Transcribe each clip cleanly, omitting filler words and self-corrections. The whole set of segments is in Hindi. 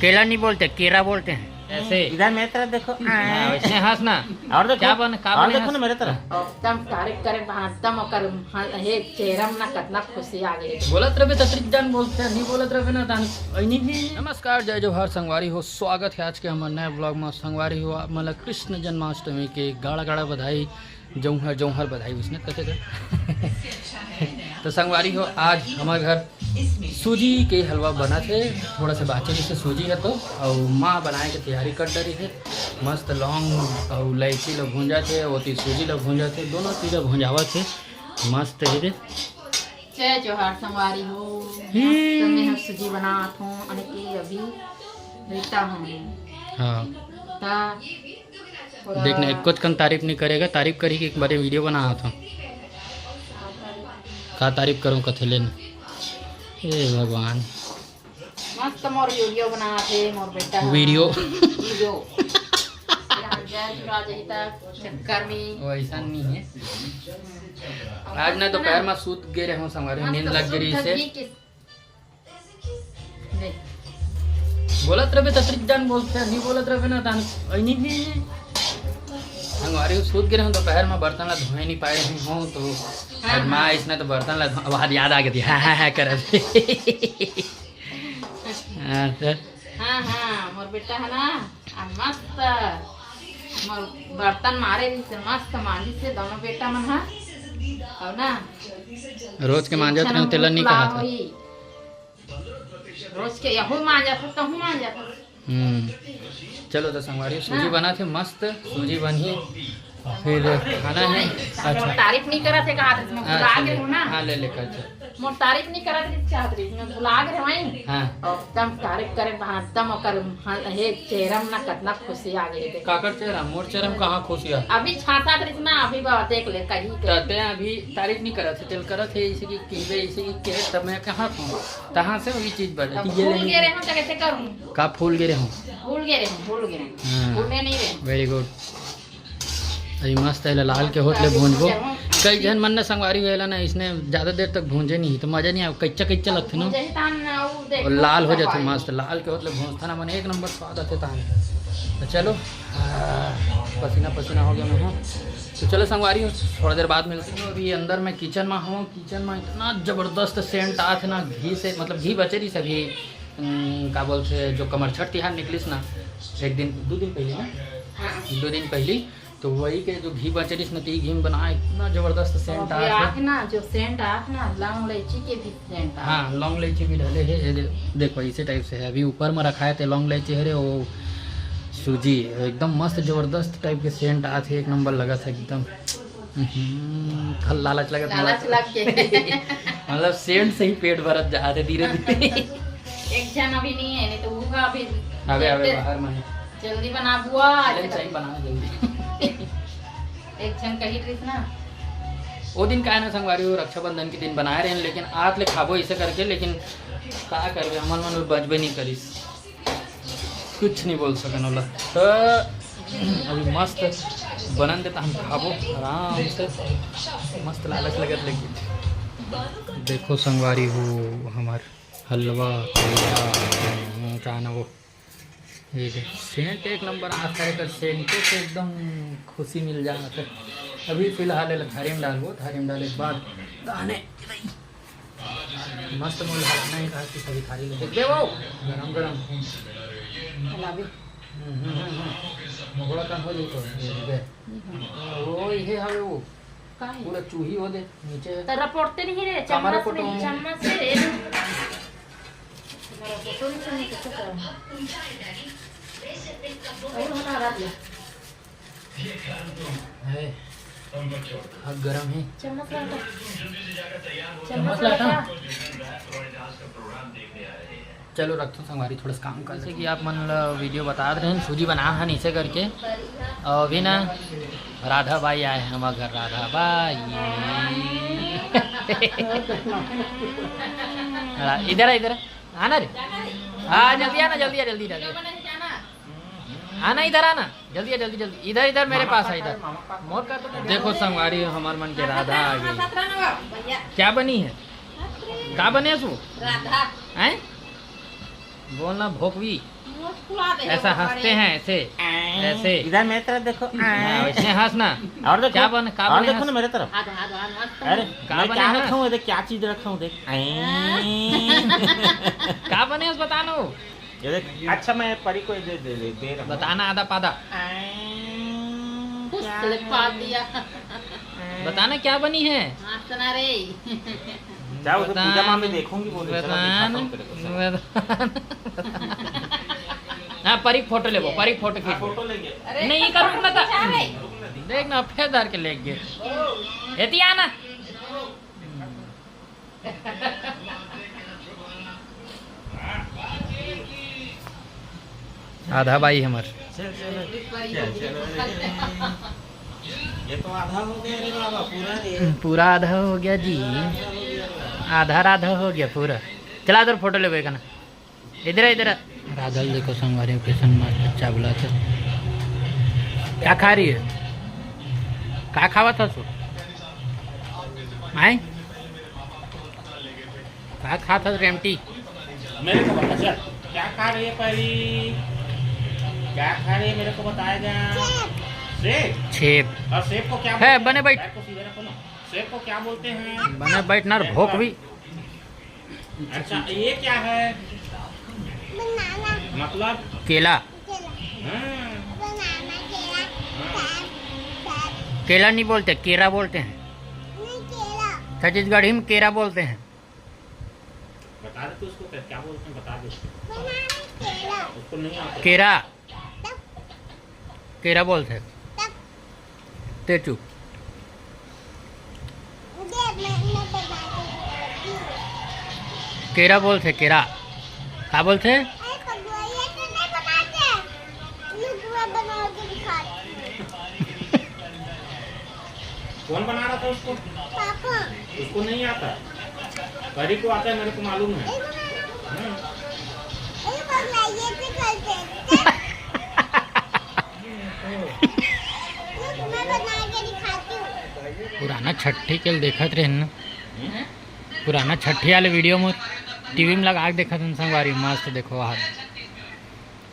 केला नहीं बोलते, केरा बोलते हैं। ऐसे इधर मेरे तरफ देखो। वैसे हंसना। और देखो, क्या बन का और बने देखो ना मेरे तरफ। एकदम तारीफ करे एकदम ओकर हे चेहरा में ना कितना खुशी आ गई। बोलत रहे तत्रिक जान बोलते हैं, नहीं बोलत रहे ना तान ऐनी भी। नमस्कार, जय जोहार संगवारी हो, स्वागत है आज के हमारे नए ब्लॉग में। संगवारी हो मतलब कृष्ण जन्माष्टमी के गाड़ा गाड़ा बधाई, जौहर जौहर बधाई उसने कहते थे। तो संगवारी हो, आज हमारे घर सूजी के हलवा बना थे, थोड़ा सा बाचे से सूजी है तो, और माँ बनाए के तैयारी कर रही है। मस्त लौंग और इलायची लोग भूंजा थे, वो सूजी लोग भूंजा थे, दोनों चीज़ें भूंजावा थे मस्त है। जय जोहार संगवारी हो, मस्त में हम सूजी बनात हूँ और के अभी रहता हूँ। हाँ ता देखने कुछ कम तारीफ नहीं करेगा, तारीफ करी कि एक बार वीडियो बना था। का तारीफ करूँ कथे लेने, हे भगवान। मस्त मोर वीडियो बना थे मोर बेटा। वीडियो चक्कर में वैसा नहीं है। आज ना दोपहर में सूत गे रहे हूँ, हमारे नींद लग गई से। बोलत रहे तत्रिक जान बोलते हैं, नहीं बोलत रहे ना तान ऐनी भी। हमारे सूत गिरे हूँ दोपहर में, बर्तन ला धोए नहीं पाए रही हूँ तो आज माँ इसने तो बर्तन ला आवाज याद आ गई थी। हाँ कर हाँ हाँ मोर बेटा है ना मस्त मोर बर्तन मारे रही से मस्त मांझी से दोनों बेटा मन है और ना रोज के मांझत रहे तेला नहीं कहा था। रोज के यहू मांझा था तहू मांझा था। चलो तो संगवारी सूजी बना थे, मस्त सूजी बनी, फिर खाना है। अच्छा तारीफ नहीं करा थे कहा इसमें भुला गए हो ना। हाँ ले लेकर मोर तारीफ नहीं करा थे चाहत रही इसमें भुला गए वहीं। हाँ एकदम तारीफ करे एकदम ओकर हे चेहरा में ना कितना खुशी आ गई थे। काकर चेहरा मोर चेहरा में कहाँ खुशी है। अभी छाता थे ना अभी देख ले कहीं कहते हैं अभी तारीफ नहीं करा थे, चल करा थे इसे की कहबे इसे की कहे तब मैं कहाँ था तहाँ से वही चीज बता कि भूल गए रहे हम तो कैसे करूं। का फूल गिरे हूँ, भूल गए भूलने नहीं रहे। Very good. अभी मस्त है लाल के होटले भूंजबो। कई जन मन ने संगवारी हुएला ना, इसने ज़्यादा देर तक भूंजे नहीं तो मज़ा नहीं आया, कच्चा कच्चा लगते ना और लाल हो जाते मस्त। लाल के होटले भूंजता ना मन एक नंबर स्वाद आते तान। तो चलो पसीना पसीना हो गया मैं हूँ, तो चलो संगवारी हो थोड़ा देर बाद मिलते हैं। अभी अंदर मैं किचन में हूँ, किचन में इतना ज़बरदस्त सेंट आत है ना घी से, मतलब घी बचे रही सभी का बोलते जो कमर छठ तिहार निकलिस ना एक दिन दो दिन पहले ना, 2 दिन पहले, तो वही के जो घी बचे रही ती घी में बना इतना जबरदस्त सेंट आ है ना, जो सेंट आ ना लौंग इलायची के भी सेंट। हाँ लौंग इलायची भी डाले है, देखो इसी टाइप से है। अभी ऊपर में रखा है तो लौंग इलायची है रे, वो सूजी एकदम मस्त जबरदस्त टाइप के सेंट आ थे, एक नंबर लगा था एकदम। लालच लगा मतलब सेंट से ही पेट भरत जा रहे धीरे धीरे। एक जन अभी नहीं है, नहीं तो होगा अभी। अबे बाहर में जल्दी बना बुआ, सही बनाना जल्दी। एक जन कही ट्रिस ना वो दिन का ना संगवारी हो रक्षाबंधन के दिन बनाए रहे, लेकिन आज ले खाबो इसे करके, लेकिन का करबे हमन मन बचबे नहीं करिस, कुछ नहीं बोल सकन होला। तो अभी मस्त बनन देता हम खाबो आराम से, मस्त लालच लगत। लेकिन देखो संगवारी हो हमार हलवा का ना वो सेंट एक नंबर आता है, कर सेंट से एकदम खुशी मिल जाता है। अभी फिलहाल थारी में डालबो, थारी में डाले के बाद दाने मस्त मोल हलना ही कहा कि सभी थारी ले दे वो गरम गरम मोगड़ा का हो जाए तो वो ये हवे वो पूरा चूही हो दे नीचे तेरा पड़ते नहीं रे चम्मच से रे मेरा फोटो नहीं कैसे करूं और हमारा रख ले है अब गरम है। चम्मच लाता चलो रखता हूँ संगवारी, थोड़ा काम कर जैसे कि आप मन वीडियो बता रहे हैं सूजी बना है नीचे करके। और अभी ना राधा बाई आए हैं हमारे घर, राधा बाई इधर इधर आना रे, हाँ जल्दी आना, जल्दी जल्दी जल्दी आना, इधर आना जल्दी जल्दी जल्दी, इधर इधर मेरे पास है इधर। मोर का तो देखो संगवारी हमारे मन के राधा आ गई। क्या बनी है, क्या बने सो राधा हैं बोलना भोकवी फुला दे ऐसा हंसते हैं ऐसे ऐसे इधर मेरी तरफ देखो। हाँ, वैसे हंसना। और देखो, क्या बने और देखो ना मेरे तरफ। आधा आधा मस्त अरे कहाँ मैं बने क्या हैं? रखा हूँ, देख क्या चीज रखा हूँ, देख। क्या बने उस बतानो, ये देख। अच्छा मैं परी को दे रहा हूँ। बताना आधा पादा। कुछ ले पा दिया बताना क्या बनी है। मस्त ना रे जाओ उसे पूजा माँ में देखूंगी, बोले चलो दिखाता हूँ तेरे को। हाँ परी फोटो ले, वो परी फोटो हाँ, खींच। फोटो लेंगे। अरे नहीं करूँ ना था। रे देखना फिर धर के ले गए एतिया ना। आधा भाई हमार चल चलो ये तो आधा हो गया रे बाबा, पूरा रे। पूरा आधा हो गया जी, आधा राधा हो गया पूरा। चला इधर फोटो ले ना, इधर इधर। राधल देखो संगवारी कैसन मस्त अच्छा बोला था। क्या खा रही है, क्या खावा था सो आए, क्या खा था रेमटी। मेरे को बता चल क्या खा रही है परी, क्या खा रही है मेरे को बताएगा। सेब। छेप और सेब को क्या है, बोलते हैं? बने बैठ। पैर को सीधे रखो ना। सेब को क्या बोलते हैं? बने बैठना भोक भी। अच्छा ये क्या है मतलब? केला, हाँ, केला नहीं बोलते, केरा बोलते हैं। छत्तीसगढ़ी में केरा बोलते हैं। बता दे तो उसको क्या बोलते हैं, बता दे उसको। नहीं आता। केरा, केरा बोलते हैं। ते चुप। केरा बोलते, केरा क्या बोलते हैं? कौन बना रहा था उसको? उसको नहीं आता, परी को आता है, मेरे को मालूम है। पुराना छठी के देखत रहे न, पुराना छठी वाले वीडियो में टीवी में लगा के देखत हन संगवारी मस्त। देखो आज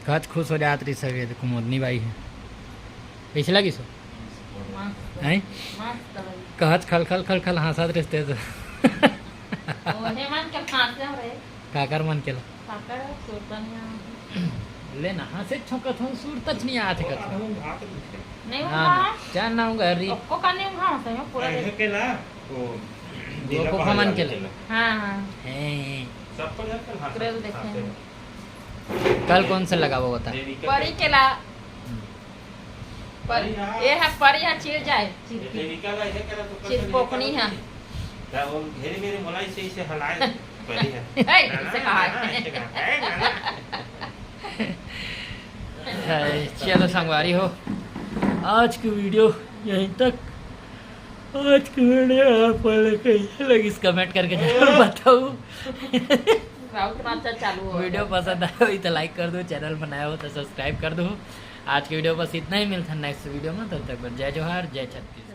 कहत खुश हो जात रही सब। ये देखो मोदनी बाई है, कैसे लगी सो हैं? मस्त कहत खल खल खल खल हंसत रिश्ते से। ओहे मन के फांसे रे काकर मन केला काकर सुरतनिया लेना हंसे छौकत हूँ सूर तच नहीं आते कत। नहीं हाँ हुआ जान ना हूँ गरी को करने में घाव से पूरा दे वो को मन केला। हां हां हैं सबको क्रेल देखे कल कौन से लगा वो बता। परी केला पर ये है परी है चिर जाए चिर पोखनी है घेरी मेरी मलाई से इसे हलाए परी है। हे इसे कहा है चलो संगवारी हो, आज की वीडियो यहीं तक। आज की वीडियो आपको कैसे लगी इस कमेंट करके जरूर बताओ। राउत रात चालू हो वीडियो पसंद आया हो तो लाइक कर दो, चैनल बनाया हो तो सब्सक्राइब कर दो। आज की वीडियो बस इतना ही, मिलता है नेक्स्ट वीडियो में। तब तक जय जोहार, जय छत्तीसगढ़।